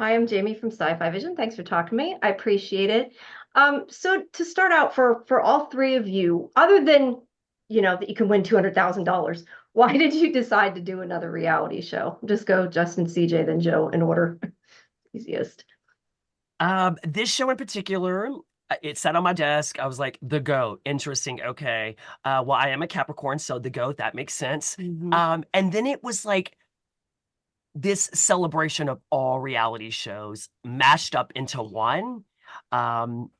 Hi, I'm Jamie from Sci-Fi-vision. Thanks for talking to me. I appreciate it. So to start out for all three of you, other than that you can win $200,000, why did you decide to do another reality show? Just go Justin, CJ, then Joe in order. Easiest. This show in particular, it sat on my desk. I was like, the goat. Interesting. Okay. Well, I am a Capricorn, so the goat, that makes sense. Hmm. And then it was like this celebration of all reality shows mashed up into one. Um,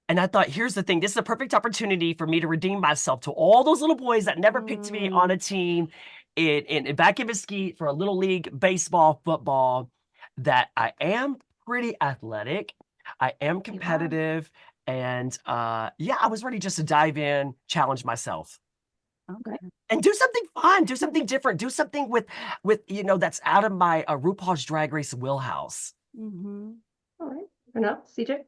and I thought, here's the thing. This is a perfect opportunity for me to redeem myself to all those little boys that never picked me on Mm, a team in back in Mesquite for a little league baseball, football, that I am pretty athletic. I am you are. competitive. And yeah, I was ready just to dive in, challenge myself. Okay. And do something fun, do something different, do something that's out of my RuPaul's Drag Race wheelhouse. Mm-hmm. All right. Enough, CJ.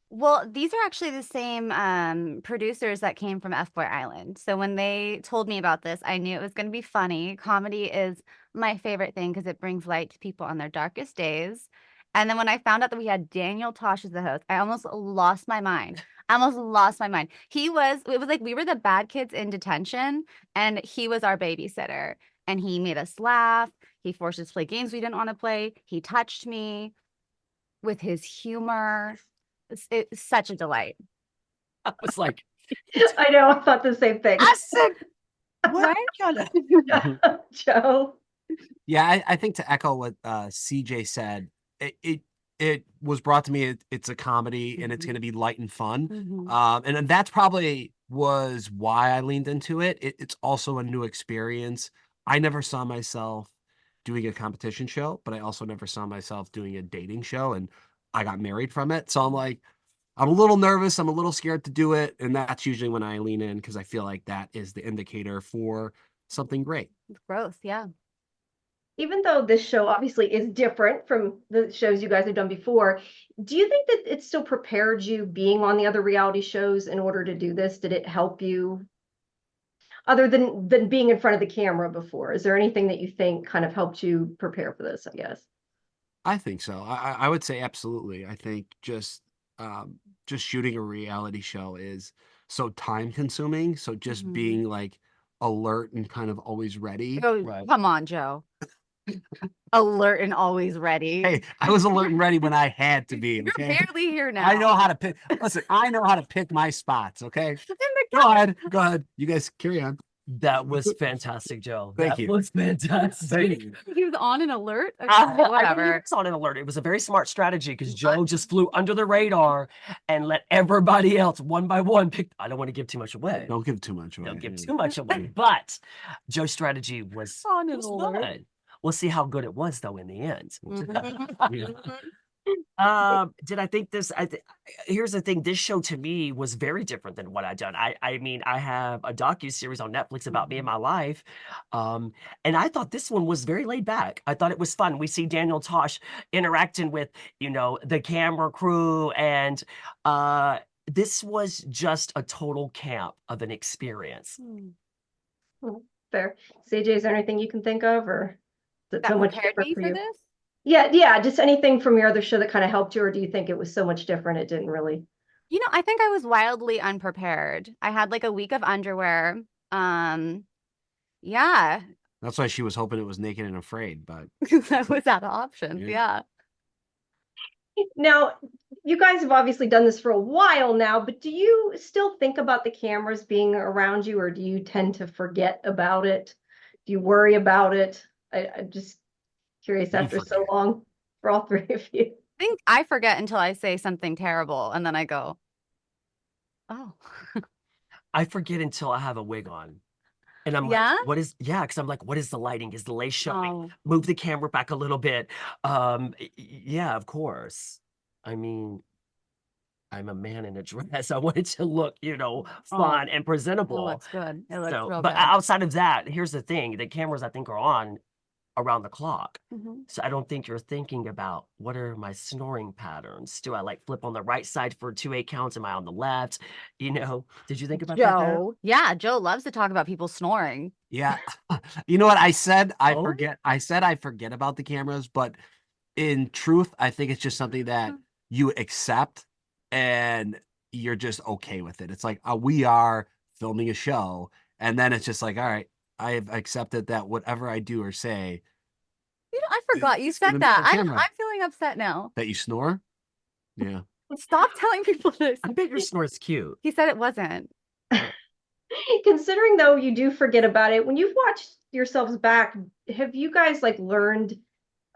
Well, these are actually the same producers that came from F Boy Island. So when they told me about this, I knew it was going to be funny. Comedy is my favorite thing because it brings light to people on their darkest days. And then when I found out that we had Daniel Tosh as the host, I almost lost my mind. I almost lost my mind. It was like we were the bad kids in detention, and he was our babysitter. And he made us laugh. He forced us to play games we didn't want to play. He touched me with his humor. It's such a delight. I was like, I know. I thought the same thing. I said, what Right? kind of Joe. Yeah, I think to echo what CJ said, it was brought to me. It's a comedy and it's Mhm. going to be light and fun, Mhm. and that's probably was why I leaned into it. It's also a new experience. I never saw myself doing a competition show, but I also never saw myself doing a dating show, and I got married from it. So I'm like, I'm a little nervous. I'm a little scared to do it, and that's usually when I lean in because I feel like that is the indicator for something great. Growth, yeah. Even though this show obviously is different from the shows you guys have done before, do you think that it still prepared you being on the other reality shows in order to do this? Did it help you other than being in front of the camera before? Is there anything that you think kind of helped you prepare for this, I guess? I think so. I would say absolutely. I think just shooting a reality show is so time consuming. So just Mhm. being like alert and kind of always ready. Oh, right? come on, Joe. Alert and always ready. Hey, I was alert and ready when I had to be, You're okay? barely here I now. know how to pick. Listen, I know how to pick my spots, okay? In the Go ahead. Go ahead. You guys carry on. That was fantastic, Joe. Thank That you. was Thank fantastic. you. he was on an alert. Okay, I think he whatever. was on an alert. It was a very smart strategy because I- Joe just flew under the radar and let everybody else one by one pick. I don't want to give too much away. Don't give too much Don't away. give too much away. But Joe's strategy On an was alert. fun. We'll see how good it was though in the end. Yeah. Did I think this? Here's the thing. This show to me was very different than what I've done. I mean, I have a docu-series on Netflix about me and my life. Um, and I thought this one was very laid back. I thought it was fun. We see Daniel Tosh interacting with, the camera crew, and this was just a total camp of an experience. Hmm, fair. CJ, is there anything you can think of, or is it That so much prepared different me for for you? this. Yeah, yeah, just anything from your other show that kind of helped you, or do you think it was so much different it didn't really? I think I was wildly unprepared. I had like a week of underwear. Um, yeah, That's why she was hoping it was naked and afraid, but that was out of options. yeah. Yeah. Now, you guys have obviously done this for a while now, but do you still think about the cameras being around you, or do you tend to forget about it? Do you worry about it? I'm just curious You after so forget. long for all three of you. I think I forget until I say something terrible and then I go, oh. I forget until I have a wig on. And I'm like, Yeah? yeah, because I'm like, what is the lighting? Is the lace showing? Oh. Move the camera back a little bit. Yeah, of course. I mean, I'm a man in a dress. I want it to look, Oh, fun and it presentable. looks good. It looks So, real but good. outside of that, here's the thing, the cameras I think are on around the clock. Mhm. So I don't think you're thinking about what are my snoring patterns? Do I like flip on the right side for 2 8 counts? Am I on the left? Did you think about that there? Joe. Yeah, Joe loves to talk about people snoring. Yeah. You know what I said? I Oh, forget. I said I forget about the cameras, but in truth, I think it's just something that you accept and you're just okay with it. It's like, we are filming a show, and then it's just like, all right, I've accepted that whatever I do or say I forgot you it's gonna said be on that. camera. I'm feeling upset now. That you snore. Yeah. Stop telling people this. I bet your snore's cute. He said it wasn't. Considering though you do forget about it, when you've watched yourselves back, have you guys like learned,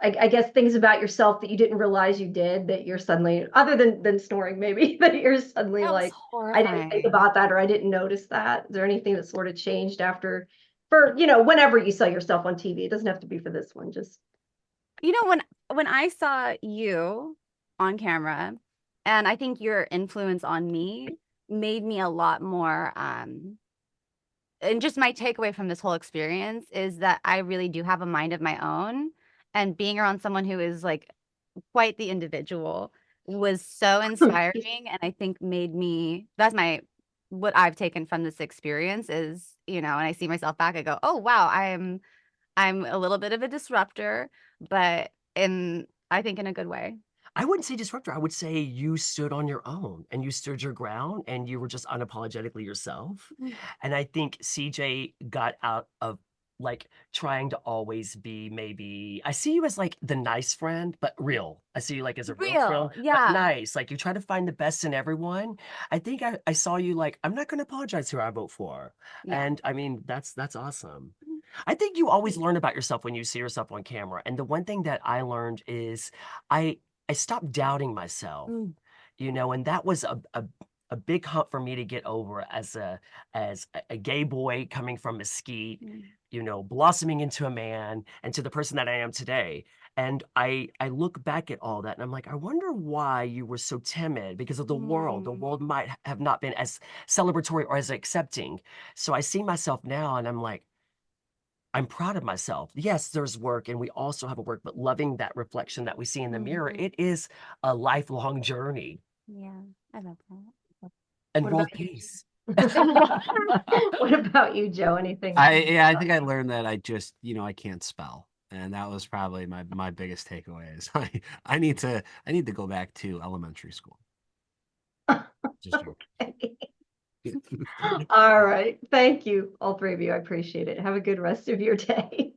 I guess, things about yourself that you didn't realize you did, that you're suddenly, other than snoring maybe, that you're suddenly That was like, I didn't think horrifying. about that, or I didn't notice that? Is there anything that sort of changed after, for, you know, whenever you saw yourself on TV? It doesn't have to be for this one, just. You know, when I saw you on camera, and I think your influence on me made me a lot more and just my takeaway from this whole experience is that I really do have a mind of my own, and being around someone who is like quite the individual was so inspiring, and I think made me, that's my, what I've taken from this experience is, you know, and I see myself back, I go, oh wow, I'm a little bit of a disruptor, but I think in a good way. I wouldn't say disruptor. I would say you stood on your own and you stood your ground and you were just unapologetically yourself. And I think CJ got out of like trying to always be, maybe I see you as like the nice friend, but real. I see you like as a real friend, but Yeah. nice. Like you try to find the best in everyone. I think I saw you like, I'm not going to apologize who I vote for. Yeah. And I mean, that's awesome. I think you always learn about yourself when you see yourself on camera. And the one thing that I learned is I I stopped doubting myself, Mm. you know, and that was a big hump for me to get over as a gay boy coming from Mesquite, Mm. you know, blossoming into a man and to the person that I am today. And I look back at all that and I'm like, I wonder why you were so timid because of the world. The Mm. world might have not been as celebratory or as accepting. So I see myself now and I'm like, I'm proud of myself. Yes, there's work and we also have a work, but loving that reflection that we see in the mirror, Mhm. it is a lifelong journey. Yeah, I love that. And What world about you? peace. What about you, Joe? Anything? I think I learned that I just, I can't spell. And that was probably my biggest takeaway is I need to go back to elementary school. Just joking. All right. Thank you, all three of you. I appreciate it. Have a good rest of your day.